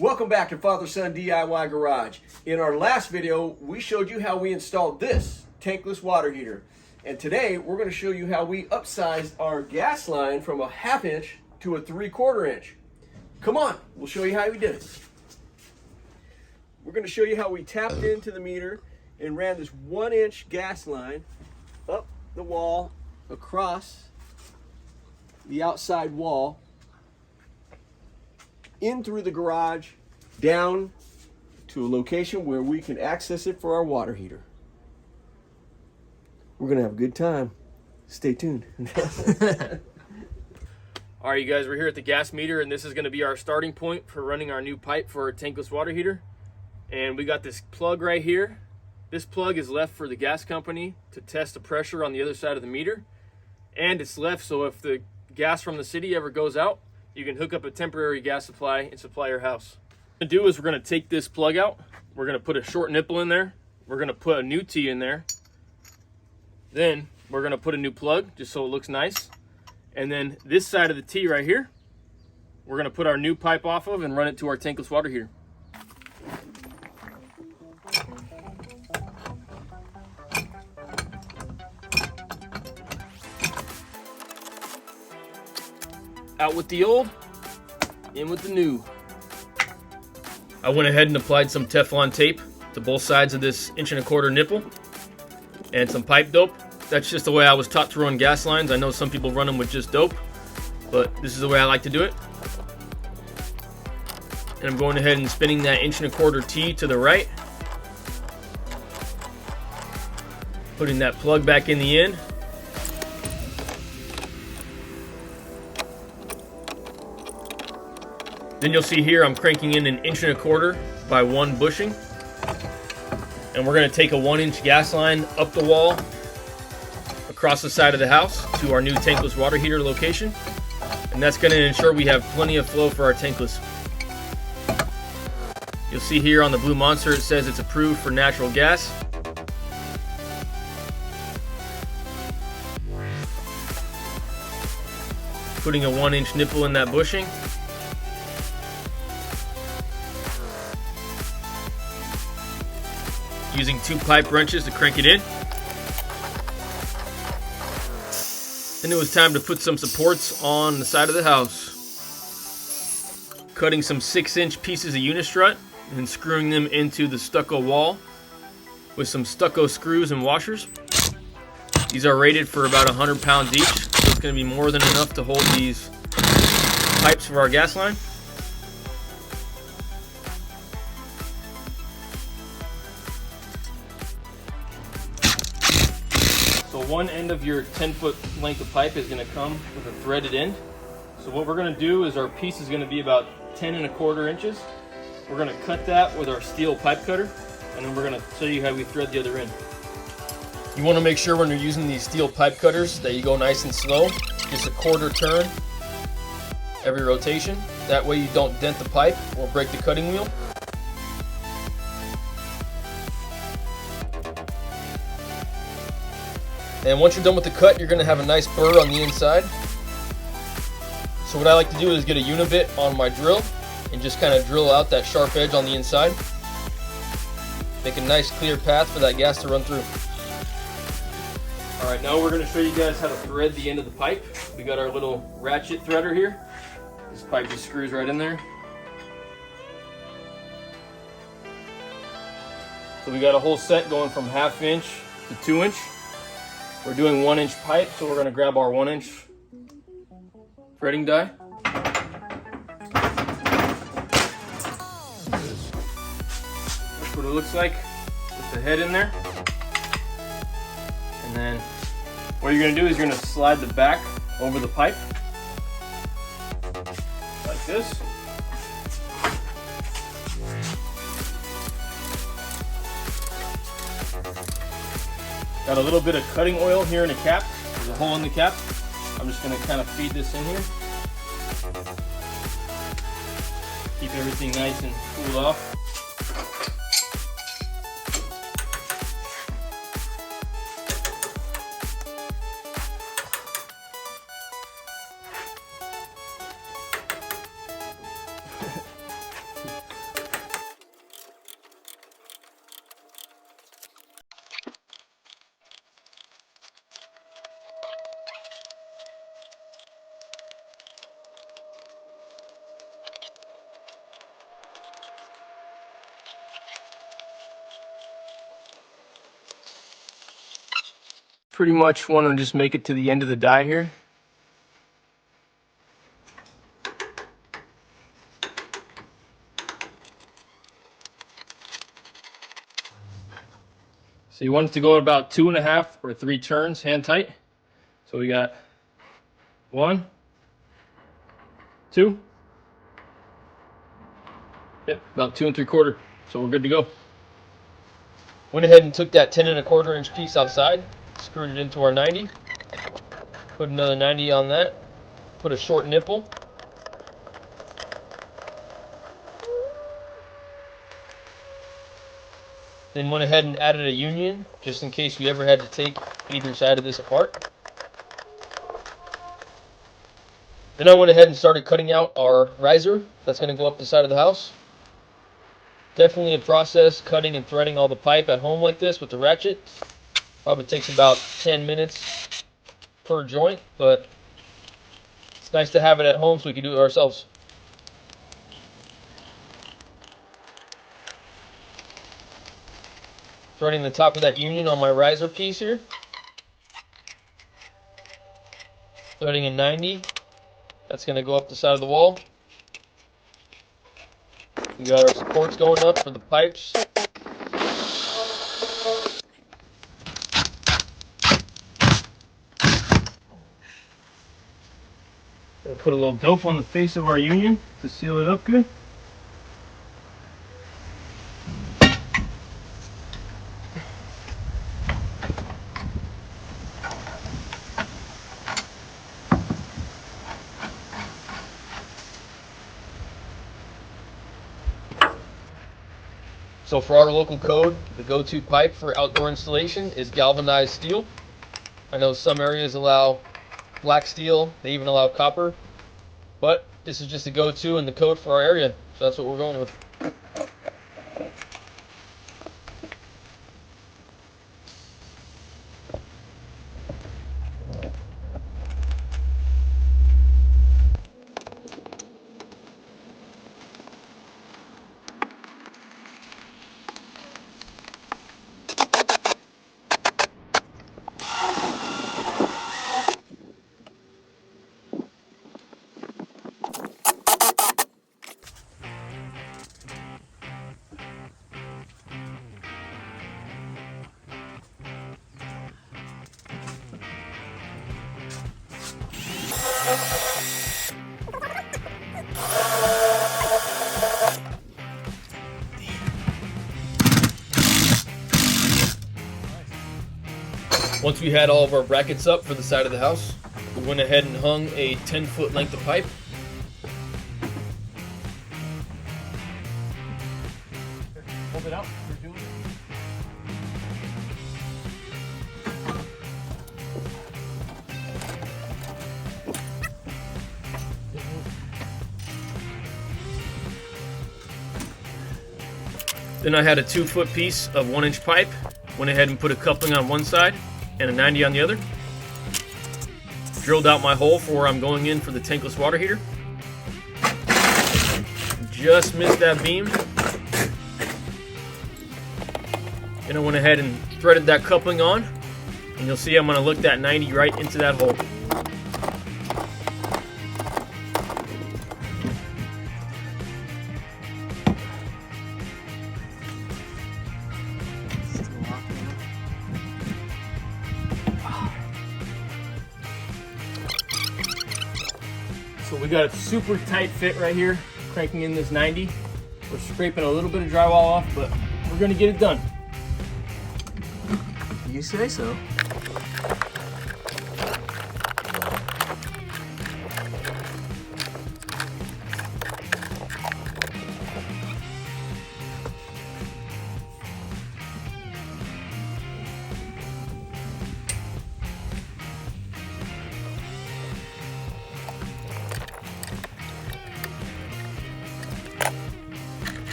Welcome back to Father-Son DIY Garage. In our last video, we showed you how we installed this tankless water heater. And today, we're going to show you how we upsized our gas line from a 1/2 inch to a 3/4 inch. Come on, we'll show you how we did it. We're going to show you how we tapped into the meter and ran this 1-inch gas line up the wall, across the outside wall, in through the garage, down to a location where we can access it for our water heater. We're gonna have a good time. Stay tuned. All right, you guys, we're here at the gas meter, and this is gonna be our starting point for running our new pipe for our tankless water heater. And we got this plug right here. This plug is left for the gas company to test the pressure on the other side of the meter. And it's left so if the gas from the city ever goes out, you can hook up a temporary gas supply and supply your house. What we're gonna do is we're gonna take this plug out. We're gonna put a short nipple in there. We're gonna put a new T in there. Then we're gonna put a new plug just so it looks nice. And then this side of the T right here, we're gonna put our new pipe off of and run it to our tankless water heater. Out with the old, in with the new. I went ahead and applied some Teflon tape to both sides of this 1¼ inch nipple and some pipe dope. That's just the way I was taught to run gas lines. I know some people run them with just dope, but this is the way I like to do it. And I'm going ahead and spinning that 1¼ inch T to the right. Putting that plug back in the end. Then you'll see here I'm cranking in an 1¼ inch by 1 bushing. And we're gonna take a 1-inch gas line up the wall, across the side of the house to our new tankless water heater location. And that's gonna ensure we have plenty of flow for our tankless. You'll see here on the blue monster it says it's approved for natural gas. Putting a 1-inch nipple in that bushing. Using 2 pipe wrenches to crank it in. Then it was time to put some supports on the side of the house. Cutting some 6-inch pieces of unistrut and screwing them into the stucco wall with some stucco screws and washers. These are rated for about 100 pounds each, so it's going to be more than enough to hold these pipes for our gas line. So one end of your 10-foot length of pipe is going to come with a threaded end. So what we're going to do is our piece is going to be about 10¼ inches. We're going to cut that with our steel pipe cutter, and then we're going to show you how we thread the other end. You want to make sure when you're using these steel pipe cutters that you go nice and slow, just a 1/4 turn every rotation. That way you don't dent the pipe or break the cutting wheel. And once you're done with the cut, you're going to have a nice burr on the inside. So what I like to do is get a unibit on my drill and just kind of drill out that sharp edge on the inside. Make a nice clear path for that gas to run through. Alright, now we're going to show you guys how to thread the end of the pipe. We got our little ratchet threader here. This pipe just screws right in there. So we got a whole set going from 1/2 inch to 2 inch. We're doing 1-inch pipe, so we're going to grab our 1-inch threading die. That's what it looks like with the head in there. And then what you're going to do is you're going to slide the back over the pipe like this. Got a little bit of cutting oil here in the cap. There's a hole in the cap. I'm just going to kind of feed this in here. Keep everything nice and cooled off. pretty much want to just make it to the end of the die here. So you want it to go about 2.5 or 3 turns, hand tight. So we got 1, 2. Yep, about 2 3/4. So we're good to go. Went ahead and took that 10 1/4 inch piece outside, screwed it into our 90. Put another 90 on that. Put a short nipple. Then went ahead and added a union, just in case we ever had to take either side of this apart. Then I went ahead and started cutting out our riser that's going to go up the side of the house. Definitely a process cutting and threading all the pipe at home like this with the ratchet. Probably takes about 10 minutes per joint, but it's nice to have it at home so we can do it ourselves. Threading the top of that union on my riser piece here. Threading a 90. That's going to go up the side of the wall. We got our supports going up for the pipes. Gonna put a little dope on the face of our union to seal it up good. So for our local code, the go-to pipe for outdoor installation is galvanized steel. I know some areas allow black steel, they even allow copper, but this is just a go-to in the code for our area, so that's what we're going with. Once we had all of our brackets up for the side of the house, we went ahead and hung a 10-foot length of pipe. Hold it out. We're doing it. Then I had a 2-foot piece of 1-inch pipe. Went ahead and put a coupling on one side and a 90 on the other. Drilled out my hole for where I'm going in for the tankless water heater. Just missed that beam. Then I went ahead and threaded that coupling on, and you'll see I'm going to look that 90 right into that hole. So we got a super tight fit right here, cranking in this 90. We're scraping a little bit of drywall off, but we're gonna get it done. You say so.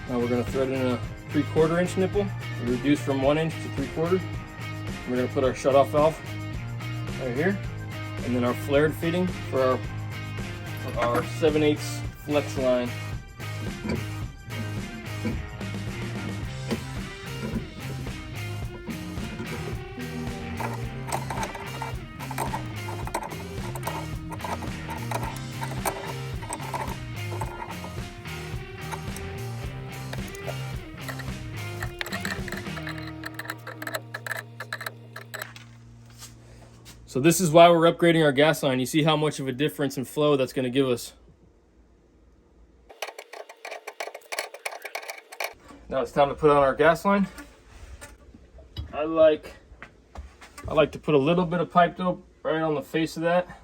Now we're going to thread in a 3/4 inch nipple, reduce from 1 inch to 3/4. We're going to put our shutoff valve right here, and then our flared fitting for our 7/8 Flux line. So this is why we're upgrading our gas line. You see how much of a difference in flow that's going to give us. Now it's time to put on our gas line. I like to put a little bit of pipe dope right on the face of that.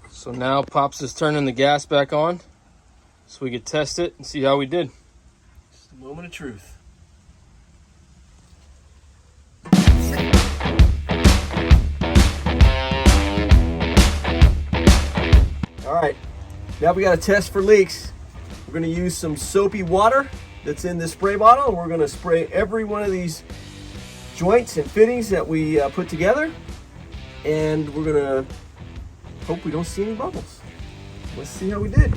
So now Pops is turning the gas back on so we could test it and see how we did. Just a moment of truth. All right, now we got to test for leaks. We're going to use some soapy water that's in this spray bottle. We're going to spray every one of these joints and fittings that we put together, and we're going to hope we don't see any bubbles. Let's see how we did.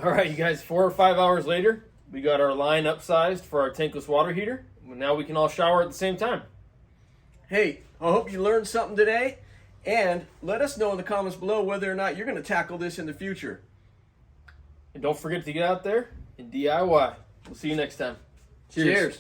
All right, you guys, 4 or 5 hours later, we got our line upsized for our tankless water heater. Now we can all shower at the same time. Hey, I hope you learned something today, and let us know in the comments below whether or not you're going to tackle this in the future. And don't forget to get out there and DIY. We'll see you next time. Cheers.